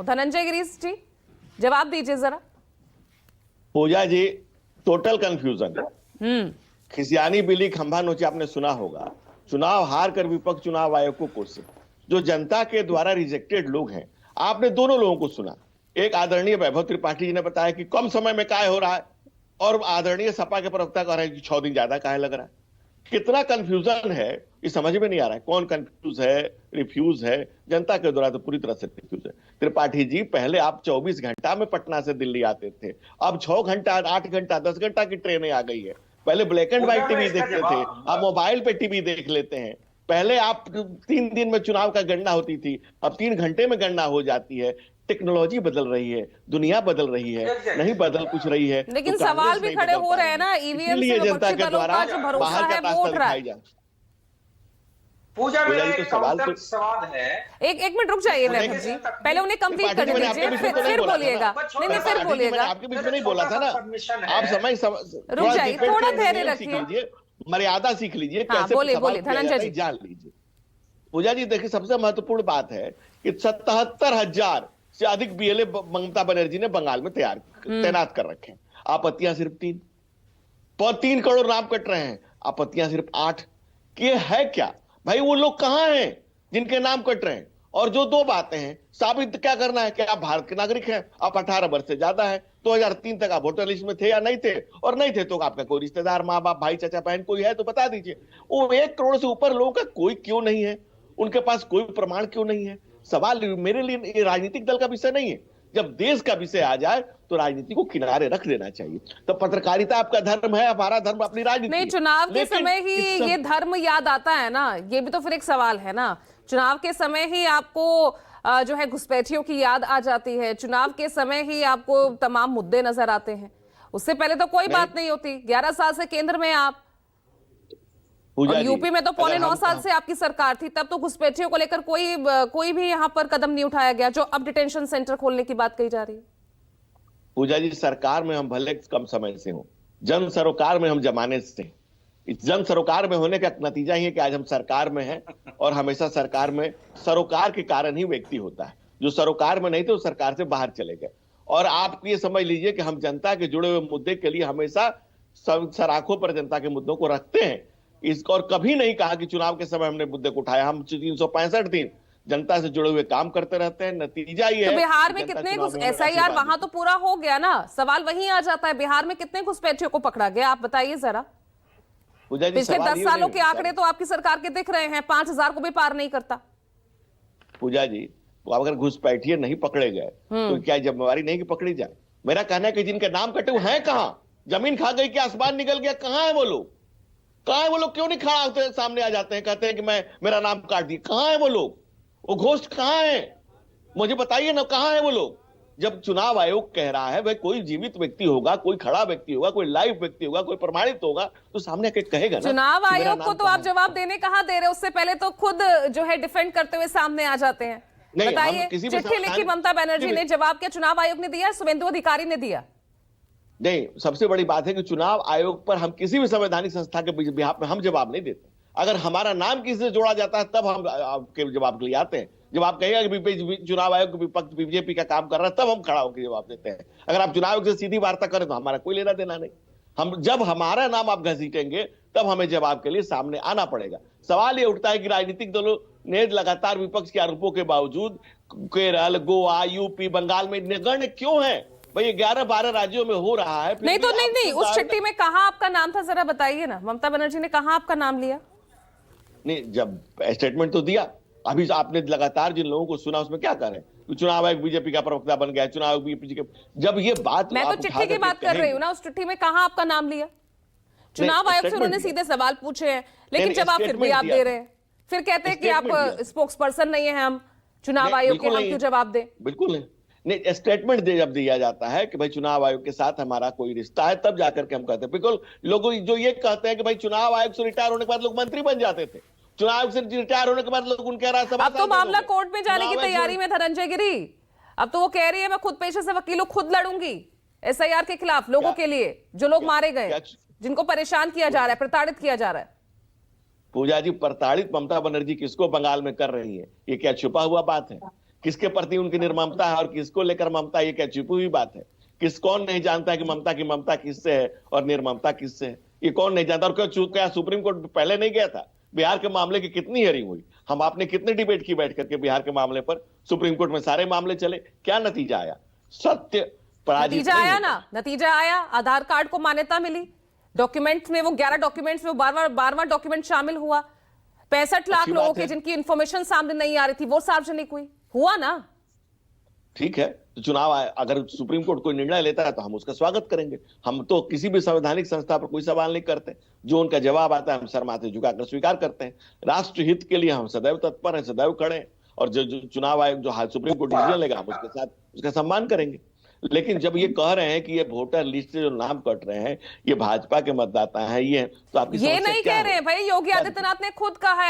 धनंजय गिरीश जी जवाब दीजिए जरा। पूजा जी टोटल कंफ्यूजन। खिसियानी बिल्ली खंभा नोचे आपने सुना होगा। चुनाव हार कर विपक्ष चुनाव आयोग को कोसे। जो जनता के द्वारा रिजेक्टेड लोग हैं, आपने दोनों लोगों को सुना। एक आदरणीय वैभव त्रिपाठी जी ने बताया कि कम समय में काय हो रहा है, और आदरणीय सपा के प्रवक्ता कह रहे हैं कि 6 दिन ज्यादा काहे लग रहा है। कितना कंफ्यूजन है ये समझ में नहीं आ रहा है। कौन कंफ्यूज है, रिफ्यूज है? जनता के द्वारा तो पूरी तरह से रिफ्यूज है। त्रिपाठी जी, पहले आप 24 घंटा में पटना से दिल्ली आते थे, अब 6 घंटा, 8 घंटा, 10 घंटा की ट्रेनें आ गई है। पहले ब्लैक एंड व्हाइट टीवी देखते थे, अब मोबाइल पे टीवी देख लेते हैं। पहले आप 3 दिन में चुनाव का गणना होती थी, अब 3 घंटे में गणना हो जाती है। टेक्नोलॉजी बदल रही है, दुनिया बदल रही है, नहीं बदल कुछ रही है। लेकिन तो सवाल भी खड़े हो रहे हैं ना, ईवीएम से जनता के द्वारा जो भरोसा है वो उठ रहा है। पूजा मेरा एक काउंटर सवाल है। एक मिनट रुक जाइए वैभव जी, पहले उन्हें कंप्लीट करने दीजिए, फिर बोलिएगा। नहीं फिर बोलिएगा। आपके बीच में नहीं बोला था ना, आप समय रुक जाइए, थोड़ा धैर्य रखिए, मर्यादा सीख लीजिए, कैसे बोलिए धनंजय जी जान लीजिए। पूजा जी देखिए, सबसे महत्वपूर्ण बात है कि 77,000 से अधिक बीएलए ममता बनर्जी ने बंगाल में तैनात कर रखे हैं। आपत्तियां सिर्फ 3 करोड़ नाम कट रहे हैं, आपत्तियां सिर्फ 8। ये है क्या भाई? वो लोग कहां हैं जिनके नाम कट रहे हैं? और जो 2 बातें हैं, साबित क्या करना है कि आप भारत के नागरिक हैं, आप 18 वर्ष से ज्यादा है, 2003 तक आप वोटर लिस्ट में थे या नहीं थे, और नहीं थे तो आपका कोई रिश्तेदार, माँ बाप, भाई, चाचा, बहन कोई है तो बता दीजिए। वो 1 करोड़ से ऊपर लोगों का कोई क्यों नहीं है? उनके पास कोई प्रमाण क्यों नहीं है? सवाल मेरे लिए ये राजनीतिक दल का विषय नहीं है। जब देश का विषय आ जाए तो राजनीति को किनारे रख देना चाहिए। तो पत्रकारिता आपका धर्म है, हमारा धर्म अपनी राजनीति। नहीं, चुनाव के समय ही ये धर्म याद आता है ना, ये भी तो फिर एक सवाल है ना। चुनाव के समय ही आपको जो है घुसपैठियों की याद आ जाती है, चुनाव के समय ही आपको तमाम मुद्दे नजर आते हैं। उससे पहले तो कोई बात नहीं होती। 11 साल से केंद्र में आप, और यूपी में तो 9.25 साल से आपकी सरकार थी, तब तो घुसपैठियों को लेकर कोई भी यहाँ पर कदम नहीं उठाया गया, जो अब डिटेंशन सेंटर खोलने की बात कही जा रही है। पूजा जी, सरकार में हम भले कम समय से हो, जन सरोकार में हम जमाने से हैं। इस जन सरोकार में होने का नतीजा ही है कि आज हम सरकार में हैं, और हमेशा सरकार में सरोकार के कारण ही व्यक्ति होता है। जो सरोकार में नहीं थे वो सरकार से बाहर चले गए। और आप ये समझ लीजिए कि हम जनता के जुड़े हुए मुद्दे के लिए हमेशा सराखों पर जनता के मुद्दों को रखते हैं। इसको और कभी नहीं कहा कि चुनाव के समय हमने मुद्दे को उठाया। हम 365 दिन जनता से जुड़े हुए काम करते रहते हैं। नतीजा ये है। तो बिहार में कितने SIR वहां तो पूरा हो गया ना, सवाल वहीं आ जाता है, बिहार में कितने घुसपैठियों को पकड़ा गया, आप बताइए जरा। पिछले 10 सालों के आंकड़े तो आपकी सरकार के दिख रहे हैं, 5,000 को भी पार नहीं करता। पूजा जी, अगर घुसपैठिए नहीं पकड़े गए तो क्या जिम्मेवारी नहीं कि पकड़ी जाए? मेरा कहना है कि जिनके नाम कटे वो हैं कहां? जमीन खा गई कि आसमान निकल गया? कहां है वो लोग? कहां है वो लोग? क्यों नहीं खड़ा होते, सामने आ जाते हैं, कहते हैं कि मेरा नाम काट दिया? कहां है वो लोग? वो घोस्ट कहां है? मुझे बताइए ना, कहां है वो लोग? जब चुनाव आयोग कह रहा है भाई कोई जीवित व्यक्ति होगा, कोई खड़ा व्यक्ति होगा, कोई लाइव व्यक्ति होगा, कोई प्रमाणित होगा, तो सामने आके कहेगा ना। चुनाव आयोग को तो आप जवाब देने कहां दे रहे हैं? उससे पहले तो खुद जो है डिफेंड करते हुए सामने आ जाते हैं। बताइए, चिट्ठी लिखी ममता बनर्जी ने, जवाब क्या चुनाव आयोग ने दिया, शुभेंदु अधिकारी ने दिया? नहीं, सबसे बड़ी बात है कि चुनाव आयोग पर हम किसी भी संवैधानिक संस्था के बिहाफ में हम जवाब नहीं देते। अगर हमारा नाम किसी से जोड़ा जाता है तब हम आपके जवाब के लिए आते हैं। जब आप कहेगा कि चुनाव आयोग विपक्ष बीजेपी का काम कर रहा है, तब हम खड़ा होकर जवाब देते हैं। अगर आप चुनाव आयोग से सीधी वार्ता करें तो हमारा कोई लेना देना नहीं। हम जब हमारा नाम आप घसीटेंगे तब हमें जवाब के लिए सामने आना पड़ेगा। सवाल ये उठता है कि राजनीतिक दलों ने लगातार विपक्ष के आरोपों के बावजूद केरल, गोवा, यूपी, बंगाल में नगण्य क्यों है? भाई 11-12 राज्यों में हो रहा है। नहीं तो नहीं, उस चिट्ठी में कहां आपका नाम था, जरा बताइए ना। ममता बनर्जी ने कहां आपका नाम लिया? नहीं, जब स्टेटमेंट तो दिया। अभी आपने लगातार जिन लोगों को सुना उसमें क्या कर रहे हैं? चुनाव आयोग बीजेपी का प्रवक्ता बन गया, चुनाव आयोग बीजेपी के, जब ये बात मैं तो चिट्ठी की बात कर रही हूँ ना, उस चिट्ठी में कहां आपका नाम लिया? चुनाव आयोग से उन्होंने सीधे सवाल पूछे हैं, लेकिन जवाब फिर भी आप दे रहे हैं। फिर कहते हैं कि आप स्पोक्स पर्सन नहीं है, हम चुनाव आयोग के, हम क्यों जवाब दें? बिल्कुल नहीं, स्टेटमेंट जब दिया जाता है कि भाई चुनाव आयोग के साथ हमारा कोई रिश्ता है, तब जाकर के हम कहते हैं। बिल्कुल, लोग जो ये कहते हैं कि भाई चुनाव आयोग से रिटायर होने के बाद लोग मंत्री बन जाते थे, चुनाव आयोग से रिटायर होने के बाद लोग उनके राज्यसभा। अब तो मामला कोर्ट में जाने की तैयारी में धनंजय गिरी। अब तो वो कह रही है मैं खुद पेशे से वकील हूं, खुद लड़ूंगी SIR के खिलाफ, लोगों के लिए जो लोग मारे गए, जिनको परेशान किया जा रहा है, प्रताड़ित किया जा रहा है। पूजा जी, प्रताड़ित ममता बनर्जी किसको बंगाल में कर रही है? ये क्या छुपा हुआ बात है? किसके प्रति उनकी निर्ममता है और किसको लेकर ममता, ये क्या छिपी हुई बात है? कौन नहीं जानता है कि ममता की ममता किससे है और निर्ममता किससे है? ये कौन नहीं जानता? और क्या सुप्रीम कोर्ट पहले नहीं गया था? बिहार के मामले की कितनी हियरिंग हुई, हम आपने कितनी डिबेट की बैठ करके बिहार के मामले पर? सुप्रीम कोर्ट में सारे मामले चले, क्या नतीजा आया? सत्य पराजित नतीजा नहीं आया होता। ना, नतीजा आया। आधार कार्ड को मान्यता मिली, डॉक्यूमेंट्स में वो 11 डॉक्यूमेंट्स में 12वां डॉक्यूमेंट शामिल हुआ। 65 लाख अच्छी लोगों बात के है। जिनकी इंफॉर्मेशन सामने नहीं आ रही थी वो सार्वजनिक हुआ ना। ठीक है, तो चुनाव अगर सुप्रीम कोर्ट कोई निर्णय लेता है तो हम उसका स्वागत करेंगे। हम तो किसी भी संवैधानिक संस्था पर कोई सवाल नहीं करते, जो उनका जवाब आता है हम सर माथे झुकाकर स्वीकार करते हैं। राष्ट्र हित के लिए हम सदैव तत्पर हैं, सदैव खड़े हैं, और जो चुनाव आयोग जो सुप्रीम कोर्ट डिसीजन लेगा हम उसके साथ उसका सम्मान करेंगे। लेकिन जब ये कह रहे हैं कि ये वोटर लिस्ट से जो नाम कट रहे हैं ये भाजपा के मतदाता हैं, ये तो आपकी ये समस्या नहीं क्या कह है? रहे हैं भाई, योगी आदित्यनाथ ने खुद कहा है